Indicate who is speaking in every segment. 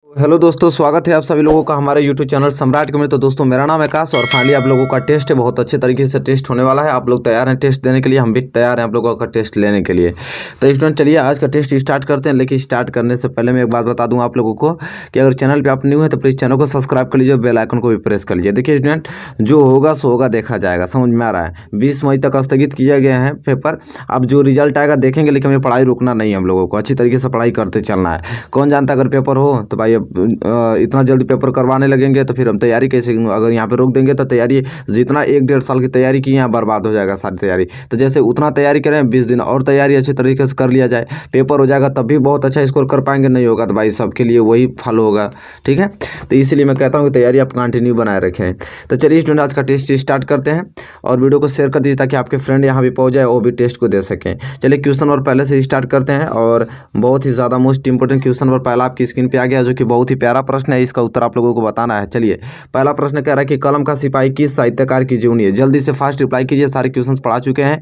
Speaker 1: Hello दोस्तों, स्वागत है आप सभी लोगों का हमारे यूट्यूब चैनल सम्राट में। तो दोस्तों, मेरा नाम है आकाश और फाइनली आप लोगों का टेस्ट है, बहुत अच्छे तरीके से टेस्ट होने वाला है। आप लोग तैयार हैं टेस्ट देने के लिए? हम भी तैयार हैं आप लोगों का टेस्ट लेने के लिए। तो स्टूडेंट, चलिए आज का टेस्ट स्टार्ट करते हैं। लेकिन स्टार्ट करने से पहले मैं एक बात बता दूँ आप लोगों को कि अगर चैनल पर आप न्यू है तो प्लीज़ चैनल को सब्सक्राइब कर लीजिए, बेल आइकन को भी प्रेस कर लीजिए। देखिए स्टूडेंट, जो होगा सो होगा, देखा जाएगा, समझ में आ रहा है। 20 मई तक स्थगित किया गया है पेपर। अब जो रिजल्ट आएगा देखेंगे, लेकिन हमें पढ़ाई रुकना नहीं है। हम लोगों को अच्छी तरीके से पढ़ाई करते चलना है। कौन जानता अगर पेपर हो तो भाई अब इतना जल्दी पेपर करवाने लगेंगे तो फिर हम तैयारी कैसे? अगर यहाँ पे रोक देंगे तो तैयारी, जितना 1-1.5 साल की तैयारी की यहाँ बर्बाद हो जाएगा सारी तैयारी। तो जैसे उतना तैयारी करें, 20 दिन और तैयारी अच्छी तरीके से कर लिया जाए, पेपर हो जाएगा तब भी बहुत अच्छा स्कोर कर पाएंगे। नहीं होगा तो भाई सबके लिए वही फल होगा, ठीक है। तो इसीलिए मैं कहता हूँ कि तैयारी आप कंटिन्यू बनाए रखें। तो चलिए स्टूडेंट, आज का टेस्ट स्टार्ट करते हैं और वीडियो को शेयर कर दीजिए ताकि आपके फ्रेंड यहाँ भी पहुँच जाए, वो भी टेस्ट को दे सकें। चलिए क्वेश्चन और पहले से स्टार्ट करते हैं और बहुत ही ज़्यादा मोस्ट इंपोर्टेंट क्वेश्चन और पहला आपकी स्क्रीन पे आ गया, जो कि बहुत ही प्यारा प्रश्न है। इसका उत्तर आप लोगों को बताना है। चलिए, पहला प्रश्न कह रहा है कि कलम का सिपाही किस साहित्यकार की जीवनी है? जल्दी से फास्ट रिप्लाई कीजिए। सारे क्वेश्चंस पढ़ा चुके हैं,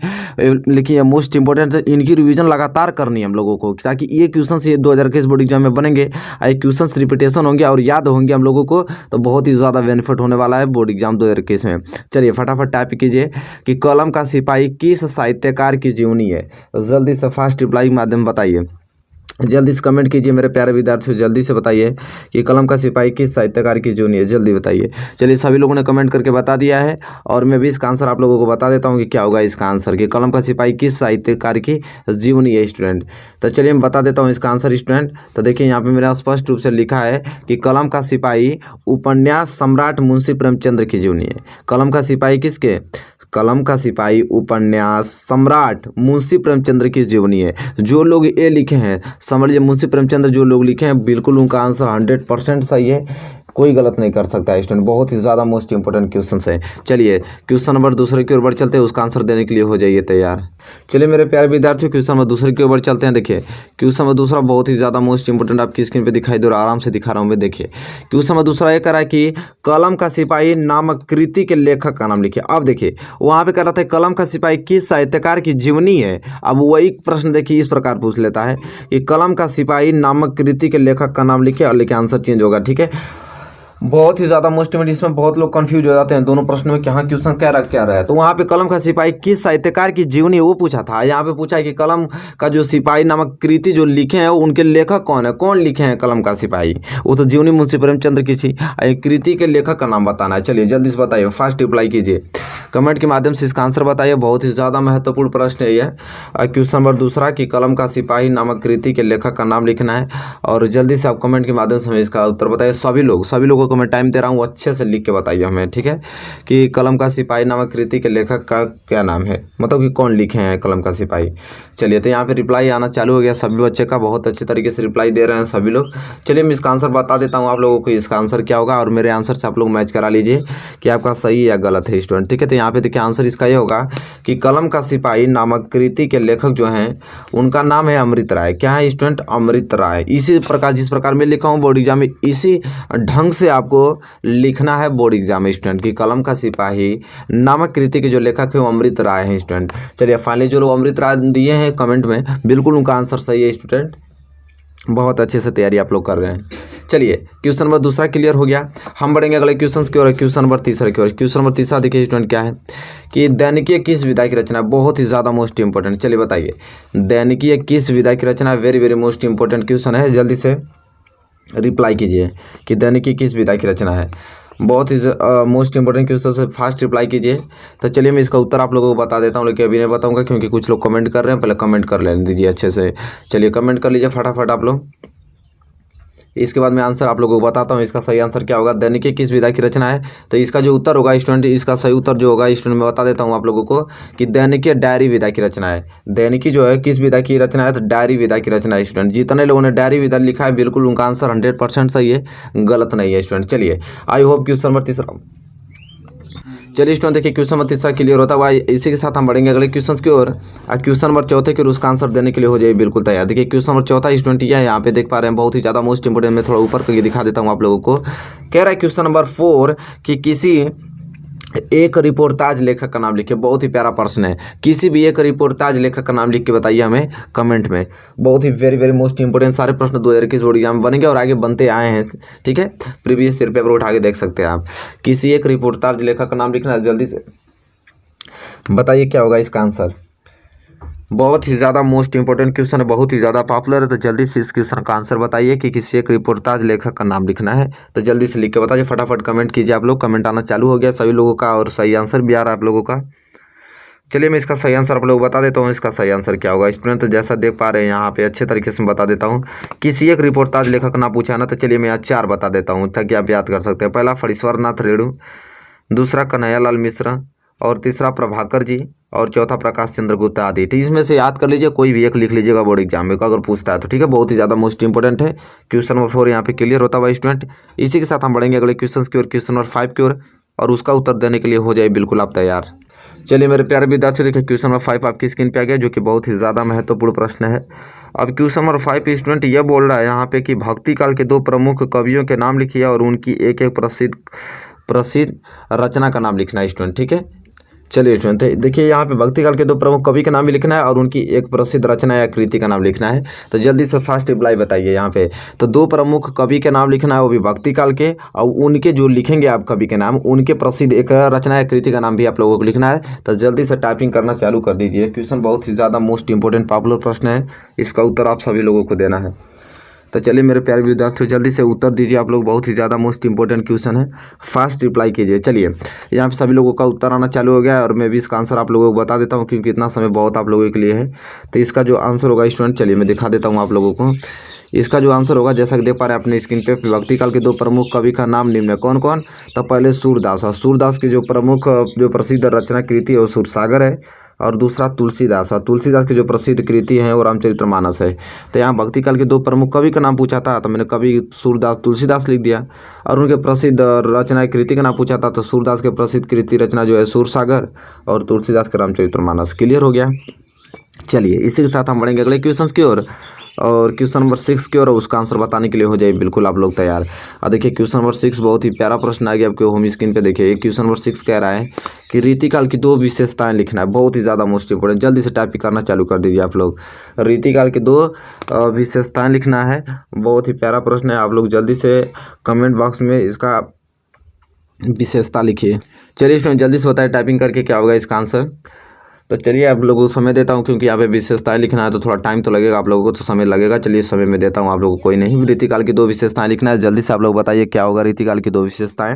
Speaker 1: लेकिन ये मोस्ट इंपोर्टेंट है, इनकी रिवीजन लगातार करनी है हम लोगों को, ताकि ये क्वेश्चंस ये 2021 बोर्ड एग्जाम में बनेंगे, ये क्वेश्चंस रिपीटेशन होंगे और याद होंगे हम लोगों को, तो बहुत ही ज़्यादा बेनिफिट होने वाला है बोर्ड एग्जाम 2021 में। चलिए फटाफट टाइप कीजिए कि कलम का सिपाही किस साहित्यकार की जीवनी है। जल्दी से फास्ट रिप्लाई के माध्यम बताइए, जल्दी से कमेंट कीजिए मेरे प्यारे विद्यार्थियों, जल्दी से बताइए कि कलम का सिपाही किस साहित्यकार की जीवनी है, जल्दी बताइए। चलिए, सभी लोगों ने कमेंट करके बता दिया है और मैं भी इसका आंसर आप लोगों को बता देता हूं कि क्या होगा इसका आंसर, कि कलम का सिपाही किस साहित्यकार की जीवनी है स्टूडेंट। तो चलिए मैं बता देता हूँ इसका आंसर स्टूडेंट। तो देखिए यहाँ पे मेरा स्पष्ट रूप से लिखा है कि कलम का सिपाही उपन्यास सम्राट मुंशी प्रेमचंद्र की जीवनी है। कलम का सिपाही किसके? कलम का सिपाही उपन्यास सम्राट मुंशी प्रेमचंद्र की जीवनी है। जो लोग ये लिखे हैं, समझ लीजिए मुंशी प्रेमचंद्र जो लोग लिखे हैं, बिल्कुल उनका आंसर 100% सही है, कोई गलत नहीं कर सकता है स्टूडेंट। बहुत ही ज़्यादा मोस्ट इंपोर्टेंट क्वेश्चन है। चलिए क्वेश्चन नंबर दूसरे की ओर बढ़ चलते हैं, उसका आंसर देने के लिए हो जाइए तैयार। चलिए मेरे प्यारे विद्यार्थियों, क्वेश्चन नंबर दूसरे की ओर चलते हैं। देखिए क्वेश्चन नंबर दूसरा बहुत ही ज़्यादा मोस्ट इंपोर्टेंट आपकी स्क्रीन पे दिखाई दे रहा है, आराम से दिखा रहा हूँ मैं। देखिए क्वेश्चन नंबर दूसरा ये कह रहा है कि कलम का सिपाही नामक कृति के लेखक का नाम लिखिए। अब देखिए वहाँ पे कह रहा था कलम का सिपाही किस साहित्यकार की जीवनी है। अब वही प्रश्न देखिए इस प्रकार पूछ लेता है कि कलम का सिपाही नामक कृति के लेखक का नाम लिखिए और लिखिए, आंसर चेंज होगा, ठीक है। बहुत ही ज़्यादा मोस्ट इंपोर्टेंट, इसमें बहुत लोग कंफ्यूज हो जाते हैं दोनों प्रश्नों में, कहाँ क्वेश्चन क्या रहा है। तो वहाँ पे कलम का सिपाही किस साहित्यकार की जीवनी वो पूछा था। यहाँ पे पूछा है कि कलम का जो सिपाही नामक कृति जो लिखे हैं उनके लेखक कौन है, कौन लिखे हैं कलम का सिपाही। वो तो जीवनी मुंशी प्रेमचंद्र की थी, कृति के लेखक का नाम बताना है। चलिए जल्दी से बताइए, फास्ट रिप्लाई कीजिए, कमेंट के माध्यम से इसका आंसर बताइए। बहुत ही ज़्यादा महत्वपूर्ण प्रश्न है यह। क्वेश्चन नंबर दूसरा कि कलम का सिपाही नामक कृति के लेखक का नाम लिखना है और जल्दी से आप कमेंट के माध्यम से हमें इसका उत्तर बताइए। सभी लोगों को मैं टाइम दे रहा हूँ, अच्छे से लिख के बताइए हमें, ठीक है, कि कलम का सिपाही नामक कृति के लेखक का क्या नाम है, मतलब कि कौन लिखे हैं कलम का सिपाही। चलिए तो यहाँ पे रिप्लाई आना चालू हो गया सभी बच्चे का, बहुत अच्छे तरीके से रिप्लाई दे रहे हैं सभी लोग। चलिए मैं इसका आंसर बता देता हूँ आप लोगों को, इसका आंसर क्या होगा और मेरे आंसर से आप लोग मैच करा लीजिए कि आपका सही या गलत है स्टूडेंट, ठीक है। तो यहाँ पे देखिए आंसर इसका ये होगा कि कलम का सिपाही नामक कृति के लेखक जो हैं उनका नाम है अमृत राय। क्या है स्टूडेंट? अमृत राय। इसी प्रकार जिस प्रकार मैं लिखा हूँ बोर्ड एग्जाम में, इसी ढंग से आपको लिखना है बोर्ड एग्जाम में स्टूडेंट, कि कलम का सिपाही नामक कृति के जो लेखक है वो अमृत राय हैं स्टूडेंट। चलिए फाइनली जो लोग अमृत राय दिए हैं कमेंट में, बिल्कुल उनका आंसर सही है स्टूडेंट, बहुत अच्छे से तैयारी आप लोग कर रहे हैं। चलिए क्वेश्चन नंबर दूसरा क्लियर हो गया, हम बढ़ेंगे अगले क्वेश्चन की ओर, क्वेश्चन नंबर तीसरा की ओर। क्वेश्चन नंबर तीसरा देखिए स्टूडेंट क्या है कि दैनिकीय किस विधा की रचना है। बहुत ही ज़्यादा मोस्ट इंपोर्टेंट, चलिए बताइए दैनिकीय किस विधा की रचना है। Very very most important question है, जल्दी से रिप्लाई कीजिए कि दैनिकीय किस विधा की रचना है। बहुत ही मोस्ट इंपोर्टेंट क्वेश्चन से फास्ट रिप्लाई कीजिए। तो चलिए मैं इसका उत्तर आप लोगों को बता देता हूँ, लेकिन अभी नहीं बताऊंगा क्योंकि कुछ लोग कमेंट कर रहे हैं, पहले कमेंट कर लेने दीजिए अच्छे से। चलिए कमेंट कर लीजिए फटाफट आप लोग, इसके बाद मैं आंसर आप लोगों को बताता हूँ इसका सही आंसर क्या होगा। दैनिकीय किस विधा की रचना है, तो इसका जो उत्तर होगा स्टूडेंट, इसका सही उत्तर जो होगा स्टूडेंट मैं बता देता हूँ आप लोगों को कि दैनिकीय डायरी विधा की रचना है। दैनिकी जो है किस विधा की रचना है, तो डायरी विधा की रचना है स्टूडेंट। जितने लोगों ने डायरी विधा लिखा है बिल्कुल उनका आंसर 100% सही है, गलत नहीं है स्टूडेंट। चलिए आई होप क्वेश्चन नंबर तीसरा, चलिए स्टूडेंट देखिए क्वेश्चन नंबर तीसरा क्लियर होता हुआ, इसी के साथ हम बढ़ेंगे अगले क्वेश्चन की ओर। क्वेश्चन नंबर चौथे की ओर उसका आंसर देने के लिए हो जाए बिल्कुल तैयार। देखिए क्वेश्चन नंबर चौथा स्टूडेंट यह है, यहाँ पे देख पा रहे हैं, बहुत ही ज़्यादा मोस्ट इंपोर्टेंट। मैं थोड़ा ऊपर करके दिखा देता हूँ आप लोगों को। कह रहा है क्वेश्चन नंबर 4 कि किसी एक रिपोर्टाज लेखक का नाम लिखिए। बहुत ही प्यारा प्रश्न है। किसी भी एक रिपोर्टाज लेखक का नाम लिख के बताइए हमें कमेंट में। बहुत ही वेरी वेरी मोस्ट इंपोर्टेंट सारे प्रश्न 2021 बोर्ड एग्जाम में बनेंगे और आगे बनते आए हैं। ठीक है, प्रीवियस ईयर पेपर उठा के देख सकते हैं आप। किसी एक रिपोर्टाज लेखक का नाम लिखना है, जल्दी से बताइए क्या होगा इसका आंसर। बहुत ही ज़्यादा मोस्ट इंपोर्टेंट क्वेश्चन है, बहुत ही ज़्यादा पॉपुलर है। तो जल्दी से इस क्वेश्चन का आंसर बताइए कि किसी एक रिपोर्टाज लेखक का नाम लिखना है। तो जल्दी से लिख के बताइए, फटाफट कमेंट कीजिए आप लोग। कमेंट आना चालू हो गया सभी लोगों का और सही आंसर भी आ रहा है आप लोगों का। चलिए मैं इसका सही आंसर आप लोग बता देता हूँ। इसका सही आंसर क्या होगा स्टूडेंट, तो जैसा देख पा रहे हैं यहाँ पे अच्छे तरीके से बता देता हूँ। किसी एक रिपोर्टाज लेखक का नाम पूछा है ना, तो चलिए मैं यहाँ 4 बता देता हूँ ताकि आप याद कर सकते हैं। पहला फणीश्वर नाथ रेणु, दूसरा कन्हैयालाल मिश्र, और तीसरा प्रभाकर जी, और चौथा प्रकाश चंद्र गुप्ता आदि। ठीक, इसमें से याद कर लीजिए, कोई भी एक लिख लीजिएगा बोर्ड एग्जाम में अगर पूछता है तो। ठीक है, बहुत ही ज़्यादा मोस्ट इंपोर्टेंट है। क्वेश्चन नंबर 4 यहाँ पे क्लियर होता हुआ स्टूडेंट। इसी के साथ हम बढ़ेंगे अगले क्वेश्चन की ओर, क्वेश्चन नंबर 5 की ओर, और उसका उत्तर देने के लिए हो जाए बिल्कुल आप तैयार। चलिए मेरे प्यारे विद्यार्थी, देखिए क्वेश्चन नंबर 5 आपकी स्क्रीन पे आ गया, जो कि बहुत ही ज़्यादा महत्वपूर्ण प्रश्न है। अब क्वेश्चन नंबर 5 स्टूडेंट यह बोल रहा है यहाँ पे कि भक्ति काल के 2 प्रमुख कवियों के नाम लिखिए और उनकी एक एक प्रसिद्ध रचना का नाम लिखना है स्टूडेंट। ठीक है, चलिए स्टूडेंट देखिए यहाँ पे भक्ति काल के 2 प्रमुख कवि का नाम भी लिखना है और उनकी एक प्रसिद्ध रचना या कृति का नाम लिखना है। तो जल्दी से फर्स्ट रिप्लाई बताइए यहाँ पे। तो 2 प्रमुख कवि के नाम लिखना है, वो भी भक्ति काल के, और उनके जो लिखेंगे आप कवि के नाम, उनके प्रसिद्ध एक रचना या कृति का नाम भी आप लोगों को लिखना है। तो जल्दी से टाइपिंग करना चालू कर दीजिए। क्वेश्चन बहुत ही ज़्यादा मोस्ट इंपोर्टेंट पॉपुलर प्रश्न है, इसका उत्तर आप सभी लोगों को देना है। तो चलिए मेरे प्यारे विद्यार्थियों, जल्दी से उत्तर दीजिए आप लोग। बहुत ही ज़्यादा मोस्ट इंपोर्टेंट क्वेश्चन है, फास्ट रिप्लाई कीजिए। चलिए यहाँ पे सभी लोगों का उत्तर आना चालू हो गया है और मैं भी इसका आंसर आप लोगों को बता देता हूँ क्योंकि इतना समय बहुत आप लोगों के लिए है। तो इसका जो आंसर होगा स्टूडेंट, चलिए मैं दिखा देता हूँ आप लोगों को। इसका जो आंसर होगा, जैसा कि देख पा रहे हैं अपने स्क्रीन पे, भक्ति काल के 2 प्रमुख कवि का नाम निम्न है। कौन कौन? तो पहले सूरदास, और सूरदास की जो प्रमुख जो प्रसिद्ध रचना कृति है वो सूरसागर है, और दूसरा तुलसीदास, और तुलसीदास की जो प्रसिद्ध कृति है वो रामचरितमानस है। तो यहाँ भक्ति काल के 2 प्रमुख कवि का नाम पूछा था तो मैंने कवि सूरदास तुलसीदास लिख दिया, और उनके प्रसिद्ध रचना कृति का नाम पूछा था तो सूरदास के प्रसिद्ध कृति रचना जो है सूरसागर, और तुलसीदास के रामचरितमानस। क्लियर हो गया। चलिए इसी के साथ हम बढ़ेंगे अगले क्वेश्चन की ओर, और क्वेश्चन नंबर 6 की ओर, उसका आंसर बताने के लिए हो जाए बिल्कुल आप लोग तैयार। और देखिए क्वेश्चन नंबर 6 बहुत ही प्यारा प्रश्न आ गया आपके होम स्क्रीन पे। देखिए क्वेश्चन नंबर 6 कह रहा है कि रीतिकाल की 2 विशेषताएं लिखना है। बहुत ही ज़्यादा मोस्ट इंपोर्टेंट, जल्दी से टाइप करना चालू कर दीजिए आप लोग। रीतिकाल की 2 विशेषताएं लिखना है। बहुत ही प्यारा प्रश्न है, आप लोग जल्दी से कमेंट बॉक्स में इसका विशेषता लिखिए। चलिए स्टूडेंट जल्दी से बताइए टाइपिंग करके क्या होगा इसका आंसर। तो चलिए आप लोगों को समय देता हूं क्योंकि यहाँ पे विशेषताएं लिखना है तो थोड़ा टाइम तो लगेगा, आप लोगों को तो समय लगेगा। चलिए समय में देता हूं आप लोगों को, कोई नहीं। रीतिकाल की 2 विशेषताएं लिखना है, जल्दी से आप लोग बताइए क्या होगा रीतिकाल की 2 विशेषताएं।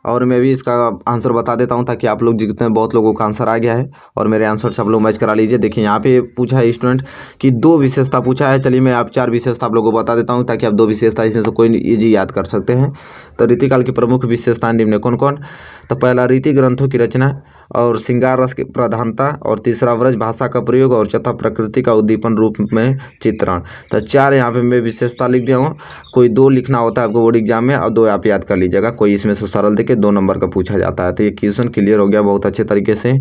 Speaker 1: और मैं भी इसका आंसर बता देता हूं ताकि आप लोग जितने बहुत लोगों का आंसर आ गया है और मेरे आंसर से आप लोग मैच करा लीजिए। देखिए यहाँ पे पूछा है स्टूडेंट कि 2 विशेषता पूछा है। चलिए मैं आप 4 विशेषता आप लोगों को बता देता हूं ताकि आप 2 विशेषता इसमें से कोई ईजी याद कर सकते हैं। तो रीतिकाल की प्रमुख विशेषताएं निम्न कौन कौन? तो पहला रीति ग्रंथों की रचना, और श्रृंगार रस की प्रधानता, और तीसरा व्रज भाषा का प्रयोग, और चौथा प्रकृति का उद्दीपन रूप में चित्रण। तो 4 यहाँ पे मैं विशेषता लिख दिया हूँ। कोई 2 लिखना होता है आपको बोर्ड एग्जाम में और 2 आप याद कर लीजिएगा। कोई इसमें से सरल देके 2 नंबर का पूछा जाता है। तो ये क्वेश्चन क्लियर हो गया बहुत अच्छे तरीके से,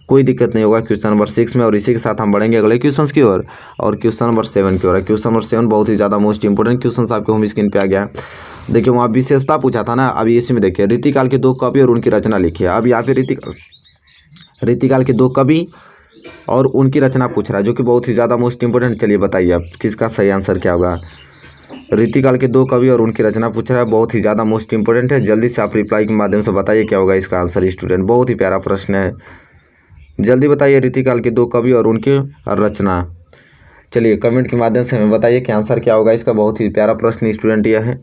Speaker 1: कोई दिक्कत नहीं होगा क्वेश्चन नंबर 6 में। और इसी के साथ हम बढ़ेंगे अगले क्वेश्चन की ओर, और क्वेश्चन नंबर 7 की ओर। क्वेश्चन नंबर 7 बहुत ही ज़्यादा मोस्ट इंपोर्टेंट क्वेश्चन आपके होम स्क्रीन पे आ गया। देखिए वहाँ विशेषता पूछा था ना, अभी इसी में देखिए रीतिकाल के 2 कवि और उनकी रचना लिखिए। अब यहाँ पे रीतिकाल के 2 कवि और उनकी रचना पूछ रहा है, जो कि बहुत ही ज़्यादा मोस्ट इंपोर्टेंट। चलिए बताइए आप किसका सही आंसर क्या होगा। रीतिकाल के 2 कवि और उनकी रचना पूछ रहा है, बहुत ही ज़्यादा मोस्ट इंपोर्टेंट है। जल्दी से आप रिप्लाई के माध्यम से बताइए क्या होगा इसका आंसर स्टूडेंट। बहुत ही प्यारा प्रश्न है, जल्दी बताइए रीतिकाल के 2 कवि और उनकी रचना। चलिए कमेंट के माध्यम से हमें बताइए कि आंसर क्या होगा इसका। बहुत ही प्यारा प्रश्न स्टूडेंट यह है।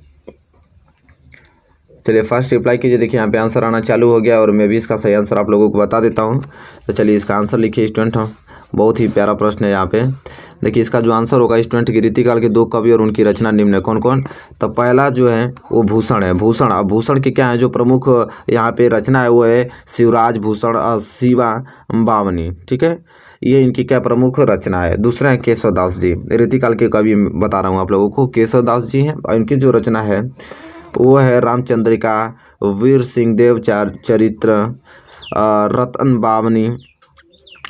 Speaker 1: चलिए फर्स्ट रिप्लाई कीजिए। देखिए यहाँ पे आंसर आना चालू हो गया और मैं भी इसका सही आंसर आप लोगों को बता देता हूँ। तो चलिए इसका आंसर लिखिए स्टूडेंट। बहुत ही प्यारा प्रश्न है यहाँ पे। देखिए इसका जो आंसर होगा स्टूडेंट की रीतिकाल के 2 कवि और उनकी रचना निम्न है कौन कौन? तो पहला जो है वो भूषण है। भूषण, अब भूषण की क्या है जो प्रमुख यहाँ पे रचना है वो है शिवराज भूषण शिवा बावनी। ठीक है, ये इनकी क्या प्रमुख रचना है। दूसरा है केशवदास जी, रीतिकाल के कवि बता रहा हूँ आप लोगों को, केशवदास जी हैं और इनकी जो रचना है वो है रामचंद्रिका, वीर सिंह देव चरित्र, रतन बावनी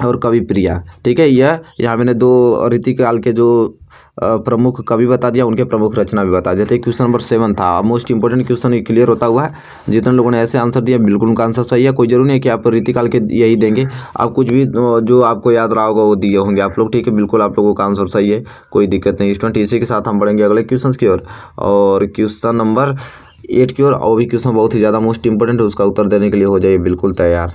Speaker 1: और कवि प्रिया। ठीक है, यह यहाँ मैंने 2 रीतिकाल के जो प्रमुख कवि बता दिया, उनके प्रमुख रचना भी बता दिया। तो क्वेश्चन नंबर 7 था। अब मोस्ट इंपोर्टेंट क्वेश्चन ये क्लियर होता हुआ है। जितने लोगों ने ऐसे आंसर दिया बिल्कुल उनका आंसर सही है। कोई जरूरी नहीं है कि आप रीतिकाल के यही देंगे, आप कुछ भी जो आपको याद रहा होगा वो दिए होंगे आप लोग, ठीक है। बिल्कुल आप लोगों का आंसर सही है, कोई दिक्कत नहीं स्टूडेंट। इसी के साथ हम बढ़ेंगे अगले क्वेश्चन की ओर, और क्वेश्चन नंबर 8 की ओर। और भी क्वेश्चन बहुत ही ज़्यादा मोस्ट इंपोर्टेंट है, उसका उत्तर देने के लिए हो जाइए बिल्कुल तैयार।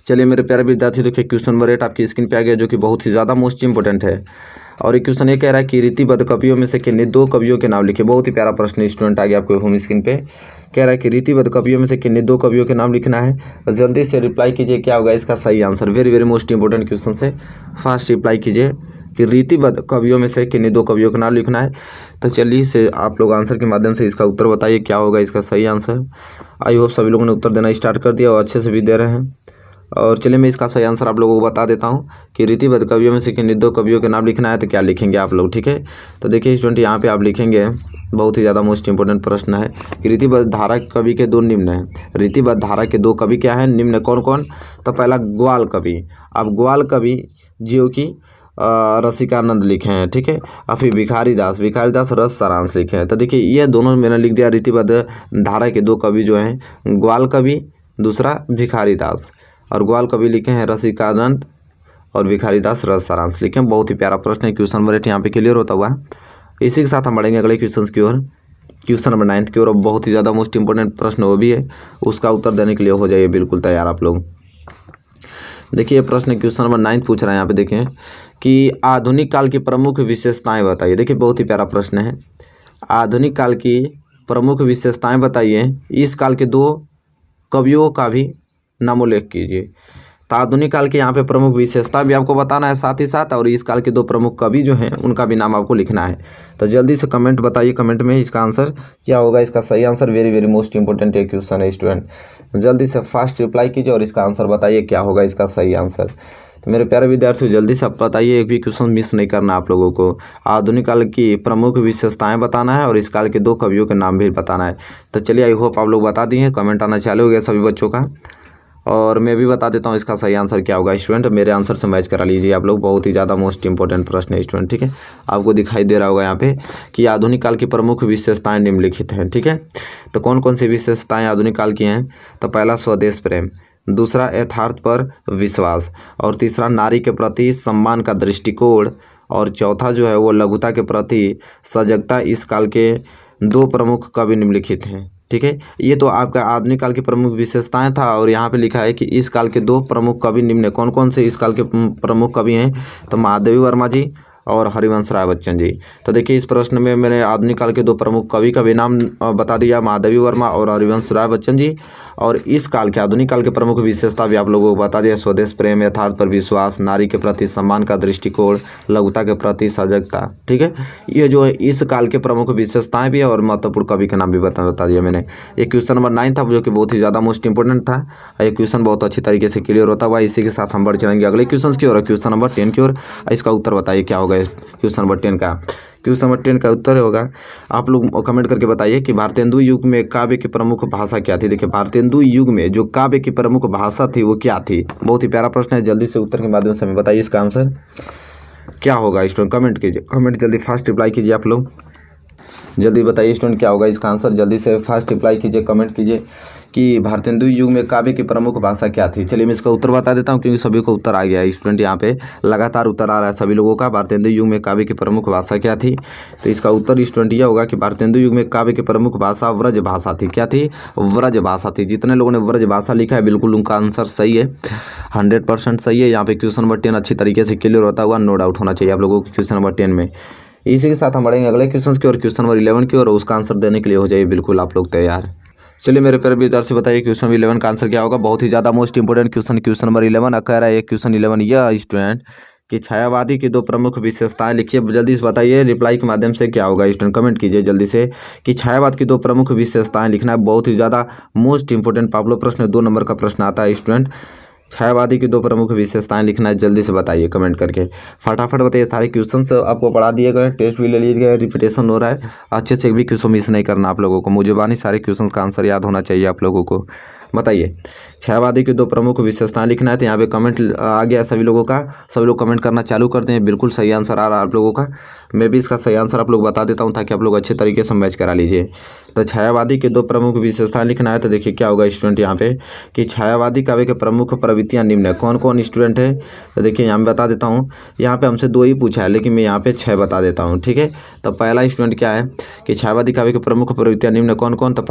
Speaker 1: चलिए मेरे प्यारे विद्यार्थी, देखिए क्वेश्चन नंबर 8 आपकी स्क्रीन पे आ गया, जो कि बहुत ही ज़्यादा मोस्ट इंपोर्टेंट है। और ये क्वेश्चन ये कह रहा है कि रीतिबद्ध कवियों में से किन्हीं 2 कवियों के नाम लिखे। बहुत ही प्यारा प्रश्न स्टूडेंट आ गया आपको होम स्क्रीन पे। कह रहा है कि रीतिबद्ध कवियों में से किन्हीं 2 कवियों के नाम लिखना है। तो जल्दी से रिप्लाई कीजिए, क्या होगा इसका सही answer. Very very most important question से फास्ट रिप्लाई कीजिए कि रीतिबद्ध कवियों में से किन्हीं 2 कवियों का नाम लिखना है। तो चलिए से आप लोग आंसर के माध्यम से इसका उत्तर बताइए, क्या होगा इसका सही आंसर। आई होप सभी लोगों ने उत्तर देना स्टार्ट कर दिया और अच्छे से भी दे रहे हैं। और चलिए मैं इसका सही आंसर आप लोगों को बता देता हूँ कि रीतिबद्ध कवियों में से किन्हीं 2 कवियों के नाम लिखना है। तो क्या लिखेंगे आप लोग, ठीक है। तो देखिए स्टूडेंट यहाँ पे आप लिखेंगे, बहुत ही ज़्यादा मोस्ट इंपोर्टेंट प्रश्न है कि रीतिबद्ध धारा कवि के 2 निम्न हैं। रीतिबद्ध धारा के 2 कवि क्या हैं, निम्न कौन कौन। तो पहला ग्वाल कवि। अब ग्वाल कवि जो कि रसिकानंद लिखे हैं, ठीक है। और फिर भिखारी दास रस सारांश लिखे हैं। तो देखिए ये दोनों मैंने लिख दिया, रीतिबद्ध धारा के 2 कवि जो हैं, ग्वाल कवि, दूसरा भिखारी दास। और ग्वाल कवि लिखे हैं रसिकानंद और भिखारी दास रस सारांश लिखे हैं। बहुत ही प्यारा प्रश्न है। क्वेश्चन नंबर 8 यहाँ पे क्लियर होता हुआ है। इसी के साथ हम बढ़ेंगे अगले क्वेश्चन की ओर, क्वेश्चन नंबर 9 की ओर। और बहुत ही ज़्यादा मोस्ट इंपोर्टेंट प्रश्न वो भी है, उसका उत्तर देने के लिए हो जाइए बिल्कुल तैयार आप लोग। देखिए प्रश्न क्वेश्चन नंबर 9 पूछ रहा है यहाँ पे, देखें कि आधुनिक काल की प्रमुख विशेषताएं बताइए। देखिए बहुत ही प्यारा प्रश्न है। आधुनिक काल की प्रमुख विशेषताएं बताइए। इस काल के 2 कवियों का भी नामोल्लेख कीजिए। तो आधुनिक काल के यहाँ पे प्रमुख विशेषता भी आपको बताना है साथ ही साथ, और इस काल के 2 प्रमुख कवि जो हैं उनका भी नाम आपको लिखना है। तो जल्दी से कमेंट बताइए, कमेंट में इसका आंसर क्या होगा, इसका सही answer. Very very most important एक क्वेश्चन है स्टूडेंट, जल्दी से फास्ट रिप्लाई कीजिए और इसका आंसर बताइए, क्या होगा इसका सही आंसर। तो मेरे प्यारे विद्यार्थियों जल्दी से आप बताइए, एक भी क्वेश्चन मिस नहीं करना आप लोगों को। आधुनिक काल की प्रमुख विशेषताएं बताना है और इस काल के 2 कवियों के नाम भी बताना है। तो चलिए आई होप आप लोग बता दिए, कमेंट आना चालू हो गया सभी बच्चों का। और मैं भी बता देता हूँ इसका सही आंसर क्या होगा स्टूडेंट, मेरे आंसर से मैच करा लीजिए आप लोग। बहुत ही ज़्यादा मोस्ट इंपोर्टेंट प्रश्न है स्टूडेंट, ठीक है। आपको दिखाई दे रहा होगा यहाँ पे कि आधुनिक काल की प्रमुख विशेषताएं निम्नलिखित हैं, ठीक है। तो कौन कौन सी विशेषताएं आधुनिक काल की हैं। तो पहला स्वदेश प्रेम, दूसरा यथार्थ पर विश्वास, और तीसरा नारी के प्रति सम्मान का दृष्टिकोण, और चौथा जो है वो लघुता के प्रति सजगता। इस काल के 2 प्रमुख कवि निम्नलिखित हैं, ठीक है। ये तो आपका आधुनिक काल की प्रमुख विशेषताएं था, और यहाँ पे लिखा है कि इस काल के 2 प्रमुख कवि निम्न। कौन कौन से इस काल के प्रमुख कवि हैं। तो महादेवी वर्मा जी और हरिवंश राय बच्चन जी। तो देखिए इस प्रश्न में मैंने आधुनिक काल के 2 प्रमुख कवि का भी नाम बता दिया, महादेवी वर्मा और हरिवंश राय बच्चन जी। और इस काल के आधुनिक काल के प्रमुख विशेषता भी आप लोगों को बता दिया, स्वदेश प्रेम, यथार्थ पर विश्वास, नारी के प्रति सम्मान का दृष्टिकोण, लघुता के प्रति सजगता, ठीक है। ये जो है इस काल के प्रमुख विशेषताएं भी है, और महत्वपूर्ण कवि का नाम भी बता दिया मैंने। ये क्वेश्चन नंबर 9 था, जो कि बहुत ही ज़्यादा मोस्ट इंपोर्टेंट था। ये क्वेश्चन बहुत अच्छी तरीके से क्लियर होता हुआ। इसी के साथ हम बढ़ चलेंगे अगले क्वेश्चन की ओर, क्वेश्चन नंबर 10 की ओर। इसका उत्तर बताइए, क्या होगा क्वेश्चन नंबर 10 का। क्वेश्चन नंबर 10 का उत्तर होगा, आप लोग कमेंट करके बताइए कि भारतेंदु युग में काव्य की प्रमुख भाषा क्या थी। देखिए भारतेंदु युग में जो काव्य की प्रमुख भाषा थी वो क्या थी। बहुत ही प्यारा प्रश्न है, जल्दी से उत्तर के माध्यम से हमें बताइए इसका आंसर क्या होगा स्टूडेंट। कमेंट कीजिए, कमेंट जल्दी फास्ट रिप्लाई कीजिए आप लोग, जल्दी बताइए स्टूडेंट क्या होगा इसका आंसर। जल्दी से फास्ट रिप्लाई कीजिए, कमेंट कीजिए कि भारतेंदु युग में काव्य की प्रमुख भाषा क्या थी। चलिए मैं इसका उत्तर बता देता हूँ, क्योंकि सभी को उत्तर आ गया है स्टूडेंट। यहाँ पे लगातार उत्तर आ रहा है सभी लोगों का। भारतेंदु युग में काव्य की प्रमुख भाषा क्या थी। तो इसका उत्तर स्टूडेंट यह होगा कि भारतेंदु युग में काव्य की प्रमुख भाषा व्रज भाषा थी। क्या थी, व्रज भाषा थी। जितने लोगों ने व्रज भाषा लिखा है बिल्कुल उनका आंसर सही है, 100% सही है। यहाँ पे क्वेश्चन नंबर 10 अच्छी तरीके से क्लियर होता हुआ, नो डाउट होना चाहिए आप लोगों को क्वेश्चन नंबर 10 में। इसी के साथ हम बढ़ेंगे अगले क्वेश्चन की और, क्वेश्चन नंबर 11 की, और उसका आंसर देने के लिए हो जाइए बिल्कुल आप लोग तैयार। चलिए मेरे प्यारे विद्यार्थी बताइए क्वेश्चन 11 का आंसर क्या होगा। बहुत ही ज़्यादा most important question, question number 11 कह रहा है क्वेश्चन 11 यह स्टूडेंट कि छायावादी की 2 प्रमुख विशेषताएं लिखिए। जल्दी से बताइए रिप्लाई के माध्यम से क्या होगा स्टूडेंट, कमेंट कीजिए जल्दी से कि छायावाद की 2 प्रमुख विशेषताएं लिखना है। बहुत ही ज़्यादा मोस्ट इंपोर्टेंट पावलो प्रश्न, 2 नंबर का प्रश्न आता है स्टूडेंट। छायावादी की 2 प्रमुख विशेषताएं लिखना है, जल्दी से बताइए कमेंट करके, फटाफट बताइए। सारे क्वेश्चन आपको पढ़ा दिए गए, टेस्ट भी ले लिए गए, रिपीटेशन हो रहा है, अच्छे से भी क्वेश्चन मिस नहीं करना आप लोगों को। मुझे बानी सारे क्वेश्चन का आंसर याद होना चाहिए आप लोगों को। बताइए। छायावादी की दो प्रमुख विशेषताएं लिखना है। तो यहाँ पे कमेंट आ गया सभी लोगों का, सभी लोग कमेंट करना चालू करते हैं। बिल्कुल सही आंसर आ रहा है आप लोगों का। मैं भी इसका सही आंसर आप लोग बता देता हूँ ताकि आप लोग अच्छे तरीके से मैच करा लीजिए। तो छायावादी की दो प्रमुख विशेषताएं लिखना है। तो देखिए क्या होगा स्टूडेंट यहाँ पे कि छायावादी काव्य के प्रमुख प्रवृत्तियाँ निम्न है। कौन कौन स्टूडेंट है? तो देखिए यहाँ मैं बता देता हूँ। यहाँ पे हमसे 2 ही पूछा है लेकिन मैं यहाँ पे 6 बता देता हूँ, ठीक है। तो पहला स्टूडेंट क्या है कि छायावादी काव्य के प्रमुख प्रवृत्तियाँ निम्न कौन कौन? तो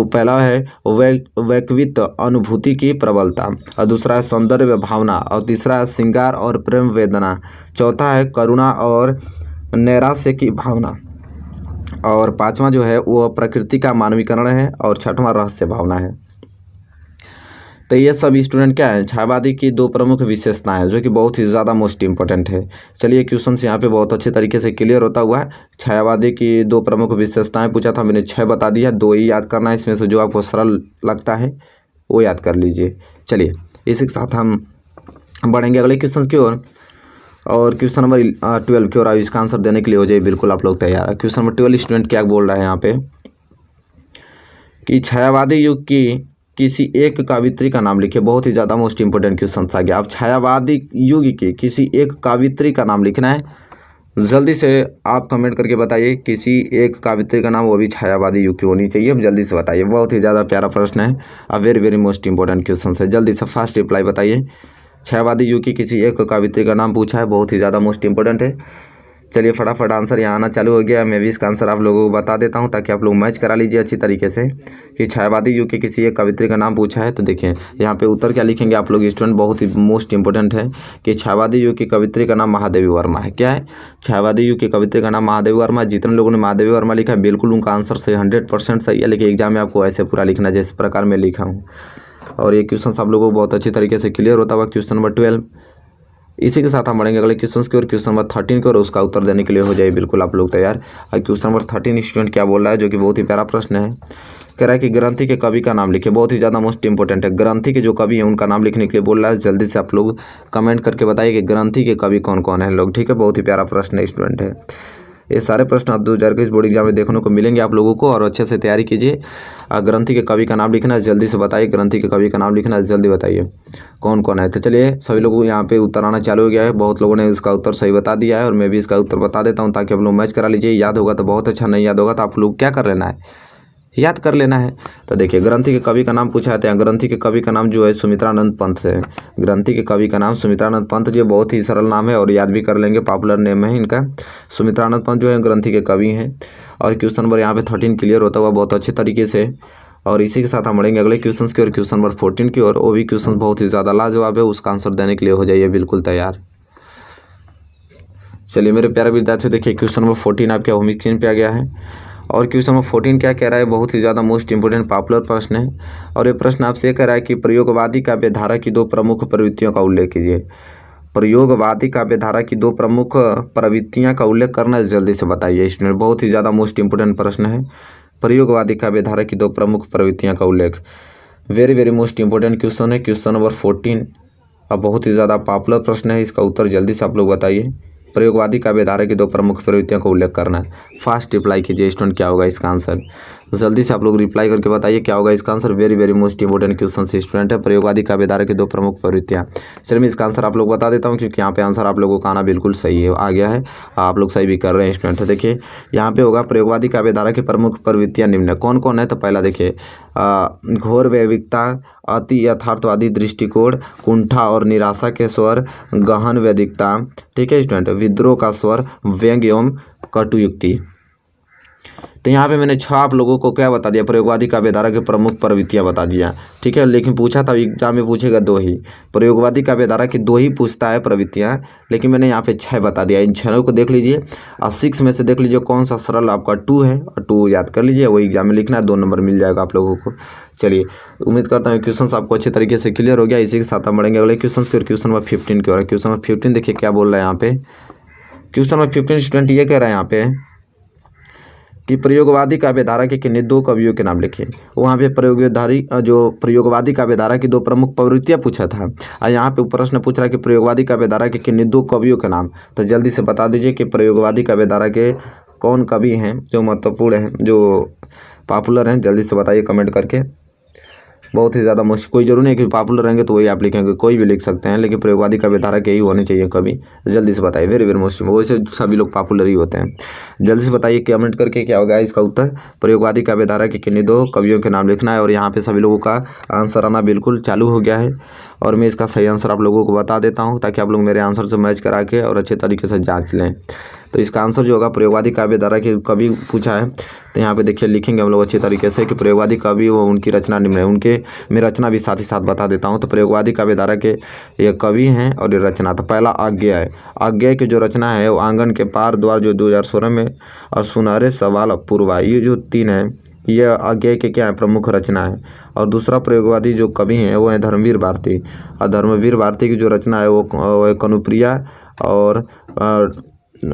Speaker 1: पहला है वैकवित अनुभूति की प्रबलता, और दूसरा है सौंदर्य भावना, और तीसरा है श्रृंगार और प्रेम वेदना, चौथा है करुणा और नैराश्य की भावना, और पांचवा जो है वो प्रकृति का मानवीकरण है, और छठवां रहस्य भावना है। तो ये सब स्टूडेंट क्या है? छायावादी की दो प्रमुख विशेषताएं हैं जो कि बहुत ही ज़्यादा मोस्ट इंपॉर्टेंट है। चलिए क्वेश्चन यहाँ पे बहुत अच्छे तरीके से क्लियर होता हुआ है। छायावादी की दो प्रमुख विशेषताएं पूछा था, मैंने 6 बता दिया, 2 ही याद करना है। इसमें से जो आपको सरल लगता है वो याद कर लीजिए। चलिए इसी के साथ हम बढ़ेंगे अगले क्वेश्चन की ओर, और क्वेश्चन नंबर 12 की ओर। अब इसका आंसर देने के लिए हो जाए बिल्कुल आप लोग तैयार है। क्वेश्चन नंबर 12 स्टूडेंट क्या बोल रहा है यहाँ पे कि छायावादी युग की किसी एक कावित्री का नाम लिखिए। बहुत ही ज़्यादा मोस्ट इंपोर्टेंट क्वेश्चन आ गया। अब छायावादी युग की किसी एक कावित्री का नाम लिखना है। जल्दी से आप कमेंट करके बताइए किसी एक कावित्री का नाम, वो भी छायावादी युग की होनी चाहिए। जल्दी से बताइए, बहुत ही ज़्यादा प्यारा प्रश्न है। अब very very most important question है। जल्दी से फास्ट रिप्लाई बताइए। छायावादी युग की किसी एक कावित्री का नाम पूछा है, बहुत ही ज़्यादा मोस्ट इंपॉर्टेंट है। चलिए फटाफट आंसर यहाँ आना चालू हो गया। मैं भी इसका आंसर आप लोगों को बता देता हूँ ताकि आप लोग मैच करा लीजिए अच्छी तरीके से कि छायावादी युग की किसी एक कवित्री का नाम पूछा है। तो देखिए यहाँ पे उत्तर क्या लिखेंगे आप लोग स्टूडेंट, बहुत ही मोस्ट इंपॉर्टेंट है कि छायावादी युग की कवित्री का नाम महादेवी वर्मा है। क्या है? छायावादी युग की कवित्री का नाम महादेवी वर्मा। जितने लोगों ने महादेवी वर्मा लिखा है बिल्कुल उनका आंसर सही, 100% सही है। लेकिन एग्जाम में आपको ऐसे पूरा लिखना जिस प्रकार मैं लिखा हूँ। और ये क्वेश्चन आप लोगों को बहुत अच्छी तरीके से क्लियर होता हुआ क्वेश्चन नंबर 12। इसी के साथ हम बढ़ेंगे अगले क्वेश्चन की ओर, क्वेश्चन नंबर 13 की ओर। उसका उत्तर देने के लिए हो जाए बिल्कुल आप लोग तैयार। और क्वेश्चन नंबर 13 स्टूडेंट क्या बोल रहा है जो कि बहुत ही प्यारा प्रश्न है। कह रहा है कि ग्रंथि के कवि का नाम लिखिए। बहुत ही ज़्यादा मोस्ट इंपॉर्टेंट है। ग्रंथि के जो कवि हैं उनका नाम लिखने के लिए बोल रहा है। जल्दी से आप लोग कमेंट करके बताइए कि ग्रंथि के कवि कौन कौन है लोग, ठीक है। बहुत ही प्यारा प्रश्न है स्टूडेंट है। ये सारे प्रश्न आप 2021 बोर्ड एग्जाम में देखने को मिलेंगे आप लोगों को, और अच्छे से तैयारी कीजिए। ग्रंथि के कवि का नाम लिखना है, जल्दी से बताइए। ग्रंथि के कवि का नाम लिखना है, जल्दी बताइए कौन कौन है। तो चलिए सभी लोगों को यहाँ पे उत्तर आना चालू हो गया है। बहुत लोगों ने इसका उत्तर सही बता दिया है, और मैं भी इसका उत्तर बता देता हूँ ताकि आप लोग मैच करा लीजिए। याद होगा तो बहुत अच्छा, नहीं याद होगा तो आप लोग क्या कर लेना है, याद कर लेना है। तो देखिए ग्रंथि के कवि का नाम पूछा है। ग्रंथि के कवि का नाम जो है सुमित्रानंद पंत है। ग्रंथि के कवि का नाम सुमित्रानंद पंत जी, बहुत ही सरल नाम है और याद भी कर लेंगे, पॉपुलर नेम है इनका। सुमित्रानंद पंत जो है ग्रंथि के कवि हैं। और क्वेश्चन नंबर यहाँ पे 13 क्लियर होता हुआ बहुत अच्छे तरीके से। और इसी के साथ हम बढ़ेंगे अगले क्वेश्चन की ओर, क्वेश्चन नंबर 14 की ओर। वो भी क्वेश्चन बहुत ही ज़्यादा लाजवाब है, उसका आंसर देने के लिए हो जाइए बिल्कुल तैयार। चलिए मेरे प्यारे विद्यार्थियों, देखिए क्वेश्चन नंबर 14 आपके होम स्क्रीन पे आ गया है। और क्वेश्चन नंबर 14 क्या कह रहा है, बहुत ही ज़्यादा मोस्ट इंपोर्टेंट पॉपुलर प्रश्न है। और ये प्रश्न आपसे कह रहा है कि प्रयोगवादी काव्यधारा की 2 प्रमुख प्रवृत्तियों का उल्लेख कीजिए। प्रयोगवादी काव्यधारा की 2 प्रमुख प्रवृत्तियां का उल्लेख करना है, जल्दी से बताइए स्टूडेंट। बहुत ही ज़्यादा मोस्ट इंपोर्टेंट प्रश्न है। प्रयोगवादी काव्यधारा की 2 प्रमुख प्रवृत्तियां का उल्लेख, very very most important question है। क्वेश्चन नंबर 14 अब बहुत ही ज़्यादा पॉपुलर प्रश्न है। इसका उत्तर जल्दी से आप लोग बताइए। प्रयोगवादी काव्यधारा की 2 प्रमुख प्रवृत्तियों का उल्लेख करना है। फास्ट रिप्लाई कीजिए स्टूडेंट, क्या होगा इसका आंसर। जल्दी से आप लोग रिप्लाई करके बताइए क्या होगा इसका answer. Very very most important question से स्टूडेंट है। प्रयोगवादी काव्यधारा की 2 प्रमुख प्रवृत्तियाँ। चलिए मैं इसका आंसर आप लोग बता देता हूँ क्योंकि यहाँ पे आंसर आप लोगों का आना बिल्कुल सही है, आ गया है। आप लोग सही भी कर रहे हैं स्टूडेंट। तो देखिए यहाँ पे होगा प्रयोगवादी काव्यधारा की प्रमुख प्रवृत्तियाँ निम्न कौन कौन है। तो पहला देखिए घोर वैविकता, अति यथार्थवादी दृष्टिकोण, कुंठा और निराशा के स्वर, गहन वैदिकता, ठीक है स्टूडेंट, विद्रोह का स्वर, व्यंग्य एवं कटुयुक्ति। तो यहाँ पे मैंने 6 आप लोगों को क्या बता दिया, प्रयोगवादी काव्यधारा के प्रमुख प्रवृत्तियाँ बता दिया, ठीक है। लेकिन पूछा था एग्जाम में पूछेगा 2 ही, प्रयोगवादी काव्यधारा की 2 ही पूछता है प्रवृत्तियाँ, लेकिन मैंने यहाँ पे 6 बता दिया। इन 6 को देख लीजिए और 6 में से देख लीजिए कौन सा सरल आपका 2 है, और 2 याद कर लीजिए, वो एग्जाम में लिखना है, 2 नंबर मिल जाएगा आप लोगों को। चलिए उम्मीद करता हूँ क्वेश्चन आपको अच्छे तरीके से क्लियर हो गया। इसी के साथ हम बढ़ेंगे अगले क्वेश्चन की ओर, क्वेश्चन नंबर 15 की ओर। क्वेश्चन नंबर 15 देखिए क्या बोल रहा है यहाँ पे। क्वेश्चन नंबर 15 स्टूडेंट ये कह रहा है यहाँ पे कि प्रयोगवादी काव्यधारा के किन्हीं 2 कवियों के नाम लिखे। वहाँ पे प्रयोगवादी काव्यधारा की 2 प्रमुख प्रवृत्तियाँ पूछा था, और यहाँ पे प्रश्न पूछ रहा है कि प्रयोगवादी काव्यधारा के किन्हीं 2 कवियों के नाम। तो जल्दी से बता दीजिए कि प्रयोगवादी काव्यधारा के कौन कवि हैं जो महत्वपूर्ण हैं, जो पॉपुलर हैं, जल्दी से बताइए कमेंट करके। बहुत ही ज़्यादा मुश्किल, कोई जरूरी नहीं कि पॉपुलर रहेंगे तो वही आप लिखेंगे, कोई भी लिख सकते हैं, लेकिन प्रयोगवादी काव्य धारक यही होने चाहिए कवि। जल्दी से बताइए, वेरी वेरी मोस्ट, वैसे सभी लोग पॉपुलर ही होते हैं। जल्दी से बताइए कमेंट करके क्या होगा इसका उत्तर। प्रयोगवादी काव्य धारा के किन्हीं 2 कवियों के नाम लिखना है और यहाँ पे सभी लोगों का आंसर आना बिल्कुल चालू हो गया है और मैं इसका सही आंसर आप लोगों को बता देता हूँ ताकि आप लोग मेरे आंसर से मैच करा के और अच्छे तरीके से जांच लें। तो इसका आंसर जो होगा, प्रयोगवादी काव्य धारा के कवि पूछा है तो यहाँ पे देखिए लिखेंगे हम लोग अच्छे तरीके से कि प्रयोगवादी कवि व उनकी रचना निम्न है। उनके मैं रचना भी साथ ही साथ बता देता हूँ। तो प्रयोगवादी काव्य धारा के ये कवि हैं और ये रचना, तो पहला आज्ञा है। आज्ञा की जो रचना है वो आंगन के पार द्वार जो 2016 में और सुनहरे सवाल पूर्वा, ये जो 3 है ये आज्ञा के क्या है, प्रमुख रचना है। और दूसरा प्रयोगवादी जो कवि हैं वो है धर्मवीर भारती, और धर्मवीर भारती की जो रचना है वो कनुप्रिया और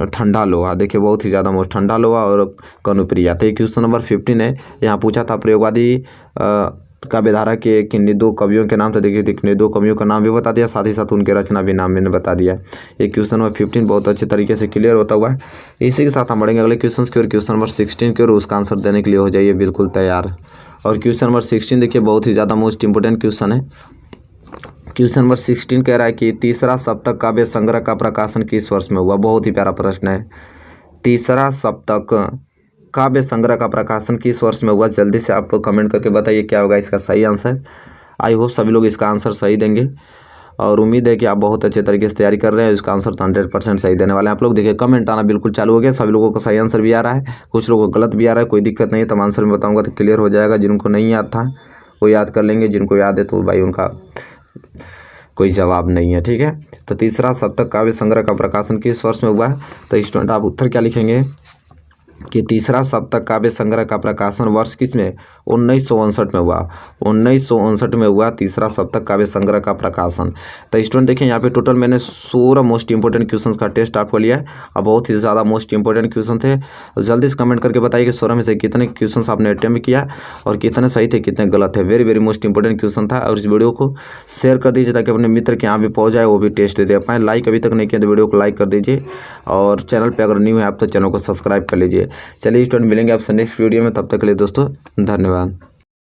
Speaker 1: ठंडा लोहा। देखिए बहुत ही ज़्यादा मोस्ट, ठंडा लोहा और कनुप्रिया। तो क्वेश्चन नंबर 15 है, यहाँ पूछा था प्रयोगवादी काव्य धारा के किन्हीं 2 कवियों के नाम। तो देखिए किन्हीं 2 कवियों का नाम भी बता दिया, साथ ही साथ उनके रचना भी नाम मैंने बता दिया। ये क्वेश्चन नंबर 15 बहुत अच्छे तरीके से क्लियर होता हुआ है। इसी के साथ हम बढ़ेंगे अगले क्वेश्चन की ओर, क्वेश्चन नंबर 16 की ओर। उसका आंसर देने के लिए हो जाइए बिल्कुल तैयार। और क्वेश्चन नंबर 16 देखिए बहुत ही ज़्यादा मोस्ट इंपोर्टेंट क्वेश्चन है। क्वेश्चन नंबर 16 कह रहा है कि तीसरा सप्तक काव्य संग्रह का प्रकाशन किस वर्ष में हुआ। बहुत ही प्यारा प्रश्न है। तीसरा सप्तक काव्य संग्रह का प्रकाशन किस वर्ष में हुआ। जल्दी से आप लोग कमेंट करके बताइए क्या होगा इसका सही आंसर। आई होप सभी लोग इसका आंसर सही देंगे और उम्मीद है कि आप बहुत अच्छे तरीके से तैयारी कर रहे हैं। इसका आंसर तो 100% सही देने वाले हैं आप लोग। देखिए कमेंट आना बिल्कुल चालू हो गया, सभी लोगों का सही आंसर भी आ रहा है, कुछ लोगों को गलत भी आ रहा है। कोई दिक्कत नहीं है, तो मैं आंसर में बताऊँगा तो क्लियर हो जाएगा। जिनको नहीं याद था वो याद कर लेंगे, जिनको याद है तो भाई उनका कोई जवाब नहीं है, ठीक है। तो तीसरा सप्तक काव्य संग्रह का प्रकाशन किस वर्ष में हुआ है। तो स्टूडेंट आप उत्तर क्या लिखेंगे कि तीसरा सप्तक काव्य संग्रह का प्रकाशन वर्ष किस में, 1959 में हुआ। 1959 में हुआ तीसरा सप्तक काव्य संग्रह का प्रकाशन। तो स्टूडेंट देखिए यहाँ पे टोटल मैंने 16 मोस्ट इंपोर्टेंट क्वेश्चंस का टेस्ट आपको लिया है और बहुत ही ज़्यादा मोस्ट इंपोर्टेंट क्वेश्चन थे। जल्दी से कमेंट करके बताइए कि 16 में से कितने क्वेश्चन आपने अटेम्प्ट किया और कितने सही थे कितने गलत थे। Very very most important question था। और इस वीडियो को शेयर कर दीजिए ताकि अपने मित्र के यहाँ भी पहुँच जाए, वो भी टेस्ट दे पाएँ। लाइक अभी तक नहीं किया तो वीडियो को लाइक कर दीजिए और चैनल पर अगर न्यू है आप तो चैनल को सब्सक्राइब कर लीजिए। चलिए स्टूडेंट मिलेंगे आपसे नेक्स्ट वीडियो में, तब तक के लिए दोस्तों धन्यवाद।